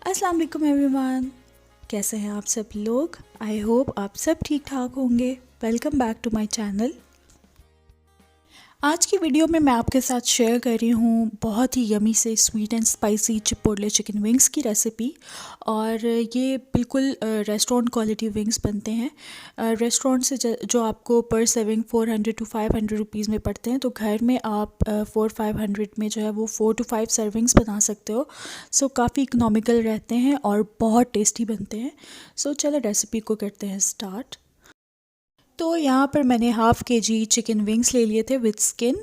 अस्सलाम वालेकुम एवरीवन। कैसे हैं आप सब लोग? आई होप आप सब ठीक ठाक होंगे। Welcome back to my channel. आज की वीडियो में मैं आपके साथ शेयर कर रही हूँ बहुत ही यमी से sweet and spicy chipotle chicken wings की रेसिपी। और ये बिल्कुल रेस्टोरेंट क्वालिटी विंग्स बनते हैं। रेस्टोरेंट से जो आपको पर सर्विंग 400 to 500 रुपीज़ में पड़ते हैं, तो घर में आप 400-500 में जो है वो 4 to 5 सर्विंग्स बना सकते हो। सो काफ़ी इकोनॉमिकल रहते हैं और बहुत टेस्टी बनते हैं। सो चलो रेसिपी को करते हैं स्टार्ट। तो यहाँ पर मैंने हाफ़ केजी चिकन विंग्स ले लिए थे विद स्किन।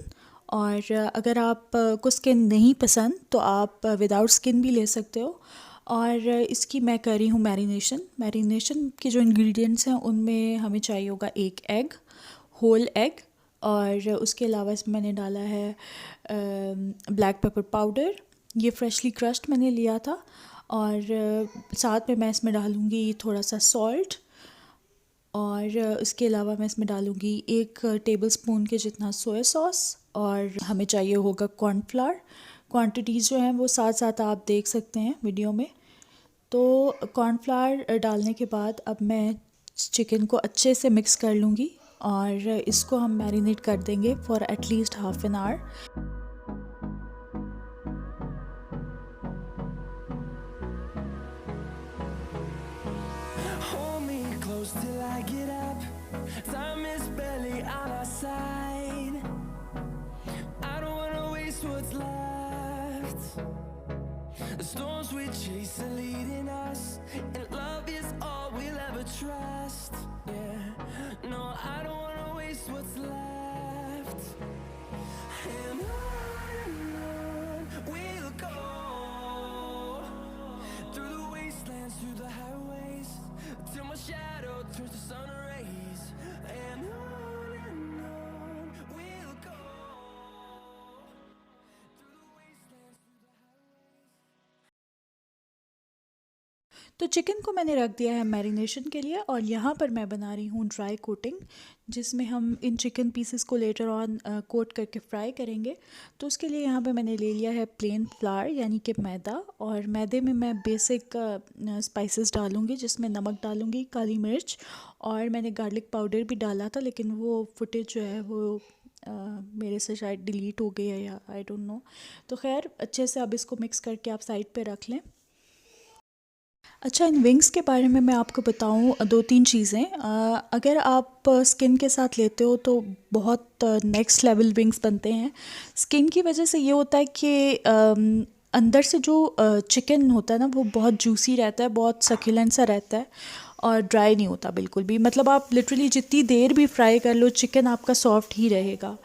और अगर आप को स्किन नहीं पसंद तो आप विदाउट स्किन भी ले सकते हो। और इसकी मैं कर रही हूँ मैरिनेशन के जो इंग्रेडिएंट्स हैं उनमें हमें चाहिए होगा एक एग, होल एग। और उसके अलावा इसमें मैंने डाला है ब्लैक पेपर पाउडर, ये फ्रेशली क्रश्ड मैंने लिया था। और साथ में मैं इसमें डालूँगी थोड़ा सा सॉल्ट। और उसके अलावा मैं इसमें डालूँगी 1 टेबलस्पून के जितना सोया सॉस। और हमें चाहिए होगा कॉर्नफ्लावर। क्वांटिटीज़ जो हैं वो साथ साथ आप देख सकते हैं वीडियो में। तो कॉर्नफ्लावर डालने के बाद अब मैं चिकन को अच्छे से मिक्स कर लूँगी और इसको हम मैरिनेट कर देंगे for at least half an hour. Hold me close till I get up. Time is barely on our side. I don't wanna waste what's left. The storms we chase are leading us, and love is all we'll ever trust. Yeah, no, I don't wanna waste what's left. And on we'll go, through the wastelands, through the highways, till my shadow turns to sun rays. And on we'll go, through the wastelands, through the highways. तो chicken को मैंने रख दिया है marination के लिए और यहाँ पर मैं बना रही हूँ ड्राई कोटिंग, जिसमें हम इन चिकन पीसेस को लेटर ऑन कोट करके फ्राई करेंगे। तो उसके लिए यहाँ पे मैंने ले लिया है प्लेन फ्लावर यानी कि मैदा। और मैदे में मैं बेसिक स्पाइसेस डालूँगी, जिसमें नमक डालूँगी, काली मिर्च, और मैंने गार्लिक पाउडर भी डाला था, लेकिन वो फुटेज जो है वो मेरे से शायद डिलीट हो गई है या आई डोंट नो। तो खैर अच्छे से अब इसको मिक्स करके आप साइड पे रख लें। अच्छा, इन विंग्स के बारे में मैं आपको बताऊं 2-3 चीज़ें। अगर आप स्किन के साथ लेते हो तो बहुत नेक्स्ट लेवल विंग्स बनते हैं। स्किन की वजह से ये होता है कि अंदर से जो चिकन होता है ना वो बहुत जूसी रहता है, बहुत सक्यूलेंट सा रहता है और ड्राई नहीं होता बिल्कुल भी। मतलब आप लिटरली जितनी देर भी फ्राई कर लो चिकन आपका सॉफ्ट ही रहेगा।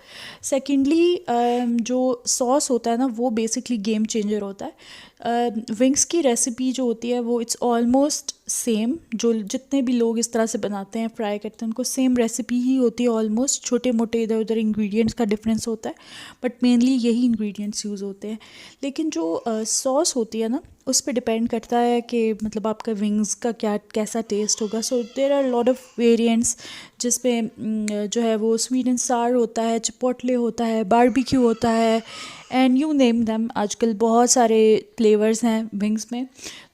सेकेंडली जो सॉस होता है ना वो बेसिकली गेम चेंजर होता है। विंग्स की रेसिपी जो होती है वो इट्स ऑलमोस्ट सेम। जो जितने भी लोग इस तरह से बनाते हैं, फ्राई करते हैं, उनको सेम रेसिपी ही होती है ऑलमोस्ट। छोटे मोटे इधर उधर इंग्रेडिएंट्स का डिफरेंस होता है, बट मेनली यही इंग्रेडिएंट्स यूज़ होते हैं। लेकिन जो सॉस होती है ना उस पर डिपेंड करता है कि मतलब आपका विंग्स का कैसा टेस्ट होगा। So there are lot of variants जिसमें जो है वो स्वीट एंड सार होता है, चिपोटले होता है, बारबेक्यू होता है, एंड यू नेम देम। आजकल बहुत सारे फ्लेवर्स हैं विंग्स में।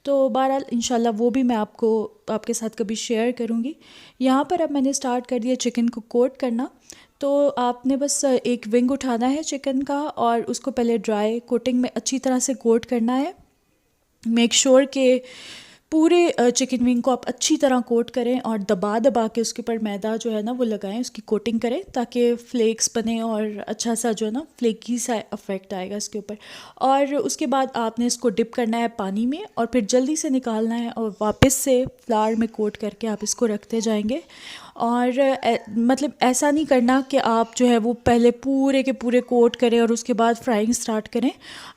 तो बहरहाल इंशाल्लाह वो भी मैं आपके साथ कभी शेयर करूँगी। यहाँ पर अब मैंने स्टार्ट कर दिया चिकन को कोट करना। तो आपने बस एक विंग उठाना है चिकन का और उसको पहले ड्राई कोटिंग में अच्छी तरह से कोट करना है। मेक श्योर कि पूरे चिकन विंग को आप अच्छी तरह कोट करें और दबा दबा के उसके ऊपर मैदा जो है ना वो लगाएं, उसकी कोटिंग करें ताकि फ्लेक्स बने और अच्छा सा जो है ना फ्लेकी सा इफेक्ट आएगा इसके ऊपर। और उसके बाद आपने इसको डिप करना है पानी में और फिर जल्दी से निकालना है और वापस से फ्लावर में कोट करके आप इसको रखते जाएंगे। और मतलब ऐसा नहीं करना कि आप जो है वो पहले पूरे के पूरे कोट करें और उसके बाद फ्राइंग स्टार्ट करें।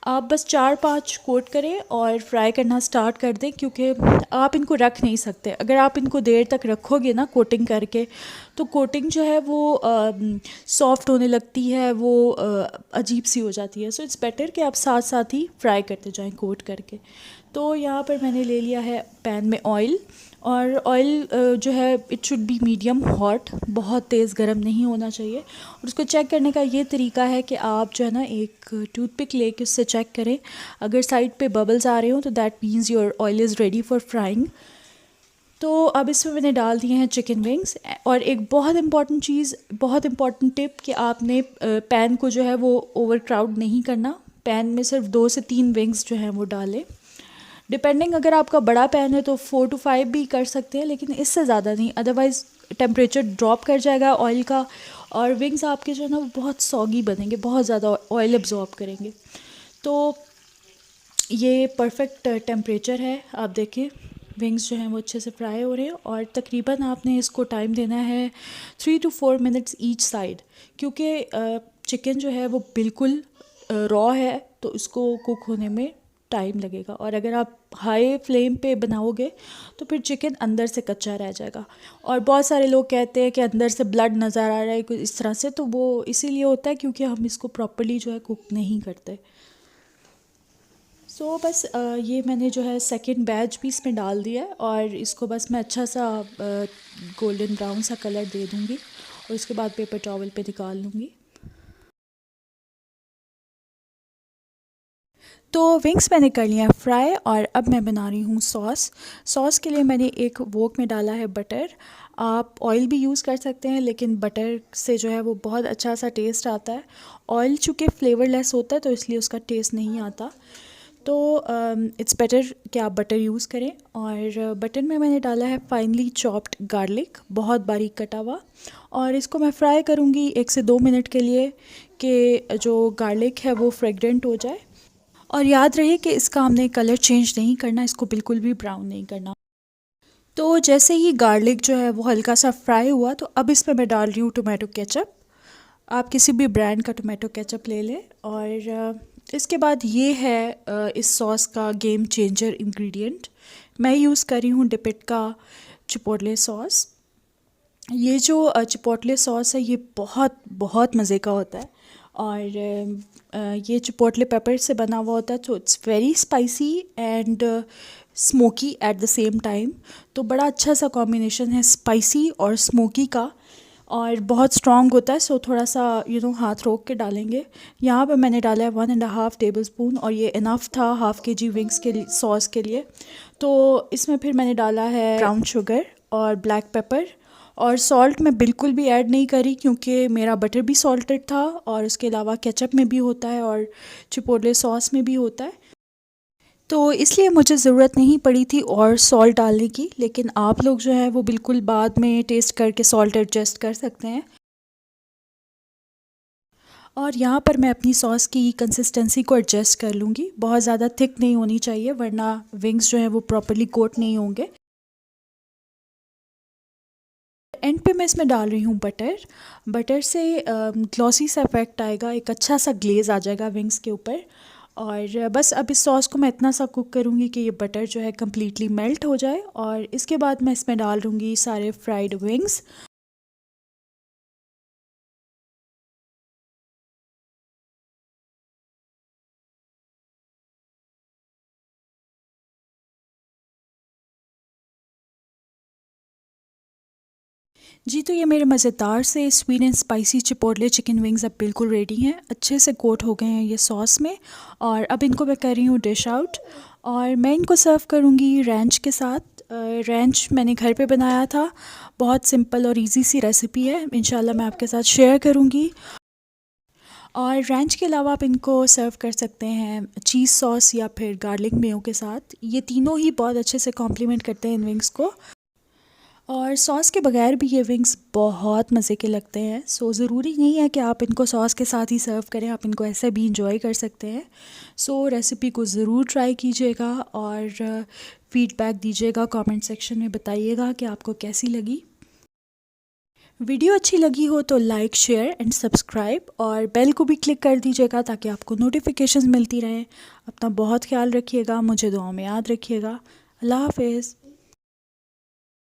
आप बस 4-5 कोट करें और फ्राई करना स्टार्ट कर दें, क्योंकि आप इनको रख नहीं सकते। अगर आप इनको देर तक रखोगे ना कोटिंग करके तो कोटिंग जो है वो सॉफ्ट होने लगती है, वो अजीब सी हो जाती है। सो इट्स बेटर कि आप साथ साथ ही फ्राई करते जाएं कोट करके। तो यहाँ पर मैंने ले लिया है पैन में ऑयल, और ऑयल जो है it should be medium hot, बहुत तेज़ गर्म नहीं होना चाहिए। और उसको चेक करने का ये तरीका है कि आप जो है ना एक टूथपिक लेके उससे चेक करें, अगर साइड पे बबल्स आ रहे हो तो that means your oil is ready for frying. तो अब इसमें मैंने डाल दिए हैं चिकन विंग्स। और एक बहुत इंपॉर्टेंट चीज़, बहुत इंपॉर्टेंट टिप कि आपने पैन को जो है वो ओवर क्राउड नहीं करना, पैन में सिर्फ 2 से 3 विंग्स जो हैं वो डालें। डिपेंडिंग, अगर आपका बड़ा पैन है तो 4 to 5 भी कर सकते हैं, लेकिन इससे ज़्यादा नहीं, अदरवाइज़ टेम्परेचर ड्रॉप कर जाएगा ऑयल का, और विंग्स आपके जो है ना वो बहुत सॉगी बनेंगे, बहुत ज़्यादा ऑयल एब्जॉर्ब करेंगे। तो ये परफेक्ट टेम्परेचर है, आप देखिए विंग्स जो हैं वो अच्छे से फ्राई हो रहे हैं। और तकरीबन आपने इसको टाइम देना है 3 to 4 मिनट्स ईच साइड, क्योंकि चिकन जो है वो बिल्कुल रॉ है, तो इसको कुक होने में टाइम लगेगा। और अगर आप हाई फ्लेम पे बनाओगे तो फिर चिकन अंदर से कच्चा रह जाएगा। और बहुत सारे लोग कहते हैं कि अंदर से ब्लड नज़र आ रहा है कुछ इस तरह से, तो वो इसीलिए होता है क्योंकि हम इसको प्रॉपर्ली जो है कुक नहीं करते। सो बस ये मैंने जो है सेकंड बैच भी इसमें डाल दिया है, और इसको बस मैं अच्छा सा गोल्डन ब्राउन सा कलर दे दूँगी, और उसके बाद पेपर टॉवल पे निकाल लूँगी। तो विंग्स मैंने कर लिया फ्राई, और अब मैं बना रही हूँ सॉस। सॉस के लिए मैंने एक वोक में डाला है बटर। आप ऑयल भी यूज़ कर सकते हैं, लेकिन बटर से जो है वो बहुत अच्छा सा टेस्ट आता है। ऑयल चूँकि फ्लेवरलेस होता है तो इसलिए उसका टेस्ट नहीं आता, तो इट्स बेटर कि आप बटर यूज़ करें। और बटर में मैंने डाला है फाइनली चॉप्ड गार्लिक, बहुत बारीक कटा हुआ, और इसको मैं फ्राई करूँगी 1 से 2 मिनट के लिए कि जो गार्लिक है वो फ्रेगरेंट हो जाए। और याद रहे कि इसका हमने कलर चेंज नहीं करना, इसको बिल्कुल भी ब्राउन नहीं करना। तो जैसे ही गार्लिक जो है वो हल्का सा फ्राई हुआ, तो अब इसमें मैं डाल रही हूँ टोमेटो केचप। आप किसी भी ब्रांड का टोमेटो केचप ले लें। और इसके बाद ये है इस सॉस का गेम चेंजर इंग्रेडिएंट, मैं यूज़ कर रही हूँ डिपिट का चिपोटले सॉस। ये जो चिपोटले सॉस है ये बहुत बहुत मज़े का होता है, और ये चिपोटले पेपर से बना हुआ होता है, तो it's very spicy and smoky at the same time. तो बड़ा अच्छा सा कॉम्बिनेशन है स्पाइसी और स्मोकी का, और बहुत स्ट्रॉन्ग होता है। सो थोड़ा सा हाथ रोक के डालेंगे। यहाँ पे मैंने डाला है 1.5 टेबल स्पून, और ये इनफ था ½ kg विंग्स के सॉस के लिए। तो इसमें फिर मैंने डाला है ब्राउन शुगर और ब्लैक पेपर, और सॉल्ट मैं बिल्कुल भी ऐड नहीं करी क्योंकि मेरा बटर भी सॉल्टेड था, और उसके अलावा केचप में भी होता है और चिपोटले सॉस में भी होता है, तो इसलिए मुझे ज़रूरत नहीं पड़ी थी और सॉल्ट डालने की। लेकिन आप लोग जो है वो बिल्कुल बाद में टेस्ट करके सॉल्ट एडजस्ट कर सकते हैं। और यहाँ पर मैं अपनी सॉस की कंसिस्टेंसी को एडजस्ट कर लूँगी, बहुत ज़्यादा थिक नहीं होनी चाहिए वरना विंग्स जो है वो प्रॉपर्ली कोट नहीं होंगे। एंड पे मैं इसमें डाल रही हूँ बटर। बटर से ग्लॉसी सा इफेक्ट आएगा, एक अच्छा सा ग्लेज़ आ जाएगा विंग्स के ऊपर। और बस अब इस सॉस को मैं इतना सा कुक करूँगी कि ये बटर जो है कम्प्लीटली मेल्ट हो जाए, और इसके बाद मैं इसमें डाल दूँगी सारे फ्राइड विंग्स। जी, तो ये मेरे मज़ेदार से sweet and spicy chipotle chicken wings अब बिल्कुल रेडी हैं, अच्छे से कोट हो गए हैं ये सॉस में। और अब इनको मैं कर रही हूँ डिश आउट, और मैं इनको सर्व करूँगी रैंच के साथ। रैंच मैंने घर पे बनाया था, बहुत सिंपल और इजी सी रेसिपी है, इंशाल्लाह मैं आपके साथ शेयर करूँगी। और रैंच के अलावा आप इनको सर्व कर सकते हैं चीज़ सॉस या फिर गार्लिक मेयो के साथ, ये तीनों ही बहुत अच्छे से कॉम्प्लीमेंट करते हैं इन विंग्स को। और सॉस के बगैर भी ये विंग्स बहुत मज़े के लगते हैं। सो ज़रूरी नहीं है कि आप इनको सॉस के साथ ही सर्व करें, आप इनको ऐसे भी इंजॉय कर सकते हैं। सो रेसिपी को ज़रूर ट्राई कीजिएगा और फीडबैक दीजिएगा, कमेंट सेक्शन में बताइएगा कि आपको कैसी लगी। वीडियो अच्छी लगी हो तो लाइक, शेयर एंड सब्सक्राइब, और बेल को भी क्लिक कर दीजिएगा ताकि आपको नोटिफिकेशंस मिलती रहें। अपना बहुत ख्याल रखिएगा, मुझे दुआओं में याद रखिएगा। अल्लाह हाफ़िज़।